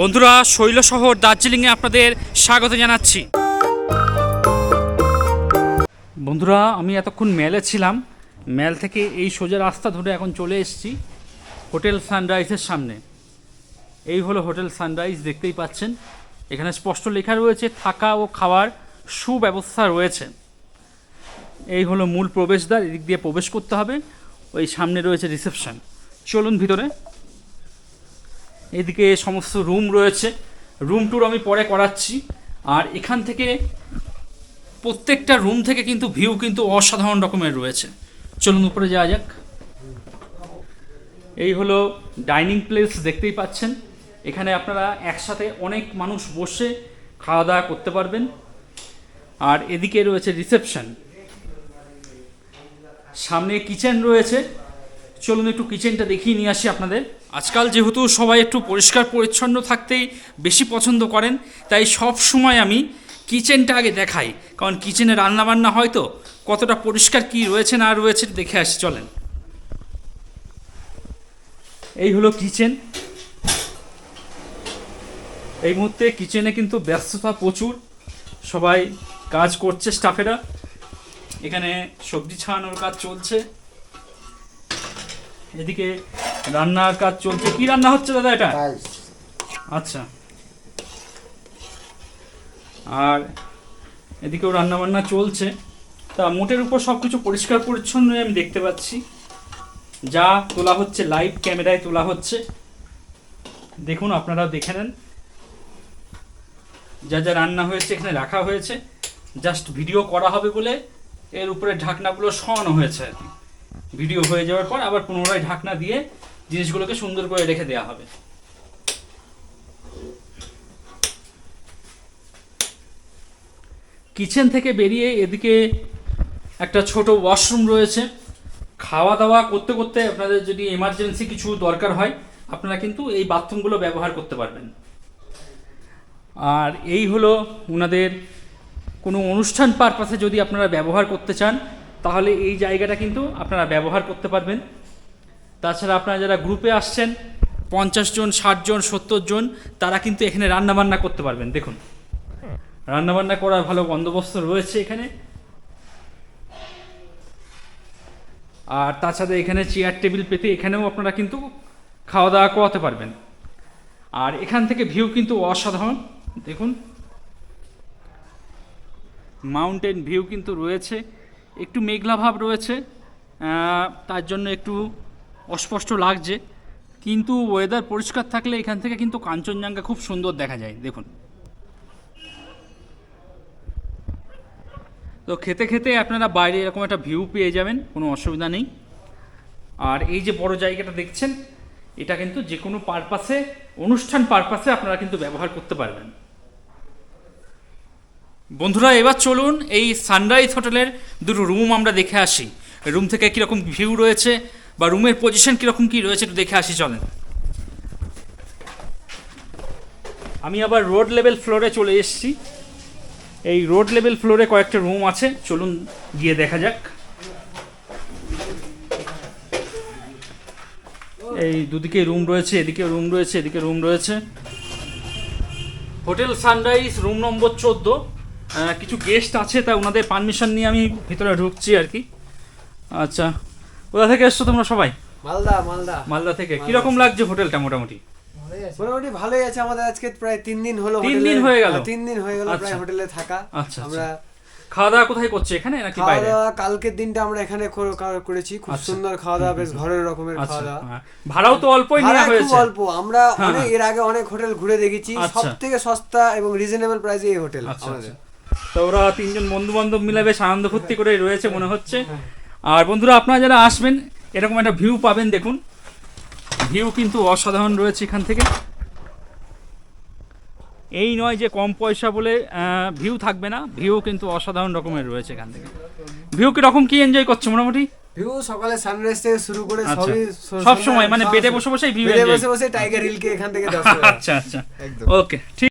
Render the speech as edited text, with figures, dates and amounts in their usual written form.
বন্ধুরা, শৈল শহর দার্জিলিংয়ে আপনাদের স্বাগত জানাচ্ছি। বন্ধুরা, আমি এতক্ষণ মেলে ছিলাম। মেল থেকে এই সোজা রাস্তা ধরে এখন চলে এসেছি হোটেল সানরাইজের সামনে। এই হলো হোটেল সানরাইজ, দেখতেই পাচ্ছেন। এখানে স্পষ্ট লেখা রয়েছে থাকা ও খাওয়ার সুব্যবস্থা রয়েছে। এই হলো মূল প্রবেশদ্বার, এদিক দিয়ে প্রবেশ করতে হবে। ওই সামনে রয়েছে রিসেপশন। চলুন ভিতরে। এদিকে সমস্ত রুম রয়েছে, রুম ট্যুর আমি পরে করাচ্ছি। আর এখান থেকে প্রত্যেকটা রুম থেকে কিন্তু ভিউ কিন্তু অসাধারণ রকমের রয়েছে। চলুন উপরে যাওয়া যাক। এই হলো ডাইনিং প্লেস, দেখতেই পাচ্ছেন। এখানে আপনারা একসাথে অনেক মানুষ বসে খাওয়া দাওয়া করতে পারবেন। আর এদিকে রয়েছে রিসেপশন, সামনে কিচেন রয়েছে। চলুন একটু কিচেনটা দেখিয়ে নিয়ে আসি আপনাদের। আজকাল যেহেতু সবাই একটু পরিষ্কার পরিচ্ছন্ন থাকতেই বেশি পছন্দ করেন, তাই সব সময় আমি কিচেনটা আগে দেখাই, কারণ কিচেনে রান্নাবান্না হয় তো, কতটা পরিষ্কার কি রয়েছে না রয়েছে দেখে আসি। চলেন। এই হলো কিচেন। এই মুহূর্তে কিচেনে কিন্তু ব্যস্ততা প্রচুর, সবাই কাজ করছে স্টাফেরা। এখানে সবজি ছাড়ানোর কাজ চলছে, এদিকে রান্নার কাজ চলছে। কি রান্না হচ্ছে দাদা এটা? আচ্ছা। আর এদিকেও রান্না বান্না চলছে। তা মোটের উপর সব কিছু পরিষ্কার পরিচ্ছন্ন আমি দেখতে পাচ্ছি। যা তোলা হচ্ছে লাইভ ক্যামেরায় তোলা হচ্ছে, দেখুন, আপনারা দেখে নেন। যা যা রান্না হয়েছে এখানে রাখা হয়েছে, জাস্ট ভিডিও করা হবে বলে এর উপরে ঢাকনাগুলো সরানো হয়েছে আর কি। ভিডিও হয়ে যাওয়ার পর আবার পুনরায় ঢাকনা দিয়ে জিনিসগুলোকে সুন্দর করে রেখে দেওয়া হবে। কিচেন থেকে বেরিয়ে এদিকে একটা ছোট ওয়াশরুম রয়েছে। খাওয়া দাওয়া করতে করতে আপনাদের যদি এমার্জেন্সি কিছু দরকার হয়, আপনারা কিন্তু এই বাথরুমগুলো ব্যবহার করতে পারবেন। আর এই হলো ওনাদের কোনো অনুষ্ঠান পারপাসে যদি আপনারা ব্যবহার করতে চান, তাহলে এই জায়গাটা কিন্তু আপনারা ব্যবহার করতে পারবেন। তাছাড়া আপনারা যারা গ্রুপে আসছেন, 50 জন, 60 জন, 70 জন, তারা কিন্তু এখানে রান্নাবান্না করতে পারবেন। দেখুন, রান্নাবান্না করার ভালো বন্দোবস্ত রয়েছে এখানে। আর তাছাড়া এখানে চেয়ার টেবিল পেতে এখানেও আপনারা কিন্তু খাওয়া দাওয়া করাতে পারবেন। আর এখান থেকে ভিউ কিন্তু অসাধারণ। দেখুন, মাউন্টেন ভিউ কিন্তু রয়েছে। একটু মেঘলা ভাব রয়েছে, তার জন্য একটু অস্পষ্ট লাগছে, কিন্তু ওয়েদার পরিষ্কার থাকলে এখান থেকে কিন্তু কাঞ্চনজঙ্ঘা খুব সুন্দর দেখা যায়। দেখুন, তো খেতে খেতে আপনারা বাইরে এরকম একটা ভিউ পেয়ে যাবেন, কোনো অসুবিধা নেই। আর এই যে বড় জায়গাটা দেখছেন, এটা কিন্তু যে কোনো পারপাসে, অনুষ্ঠান পারপাসে আপনারা কিন্তু ব্যবহার করতে পারবেন। বন্ধুরা, এবার চলুন এই সানরাইজ হোটেলের দুটো রুম আমরা দেখে আসি। রুম থেকে কীরকম ভিউ রয়েছে বা রুমের পজিশন কীরকম কী রয়েছে একটু দেখে আসি। চলেন। আমি আবার রোড লেভেল ফ্লোরে চলে এসেছি। এই রোড লেভেল ফ্লোরে কয়েকটা রুম আছে, চলুন গিয়ে দেখা যাক। এই দুদিকে রুম রয়েছে, এদিকে রুম রয়েছে, এদিকে রুম রয়েছে। Hotel sunrise room number 14। কিছু গেস্ট আছে, তা ওনাদের পারমিশন নিয়ে আমি ভিতরে ঢুকছি আর কি। আচ্ছা, কোথা থেকে এসছো তোমরা সবাই? মালদা থেকে। কিরকম লাগছে হোটেলটা? মোটামুটি ভালোই আছে। আমাদের আজকে প্রায় 3 দিন হলো, 3 দিন হয়ে গেল প্রায় হোটেলে থাকা। আচ্ছা, আমরা খাওয়া দাওয়া কোথায় করছি, এখানে নাকি বাইরে? কালকের দিনটা আমরা এখানে করেছি। খুব সুন্দর খাওয়া দাওয়া, বেশ ঘরের রকমের খাওয়া দাওয়া। ভাড়াও তো অল্পই নেওয়া হয়েছে। অল্প। আমরা অনেক এর আগে অনেক হোটেল ঘুরে দেখেছি, সবথেকে সস্তা এবং রিজনেবল প্রাইসে এই হোটেল আমাদের। তো ওরা 3 জন বন্ধু বান্ধব মিলে বেশ আনন্দ ফুর্তি করে রয়েছে মনে হচ্ছে। আর বন্ধুরা, আপনারা যারা আসবেন এরকম একটা ভিউ পাবেন। দেখুন, ভিউ কিন্তু অসাধারণ রয়েছে এখান থেকে। এই নয় যে কম পয়সা বলে ভিউ থাকবে না, ভিউ কিন্তু অসাধারণ রকমের রয়েছে এখান থেকে। ভিউ কিরকম কি এনজয় করছো মোটামুটি? ভিউ সকালে সানরাইজ থেকে শুরু করে সব সময় মানে বেডে বসে বসে ভিউ, বসে বসে টাইগার হিল কে এখান থেকে আচ্ছা, ওকে, ঠিক।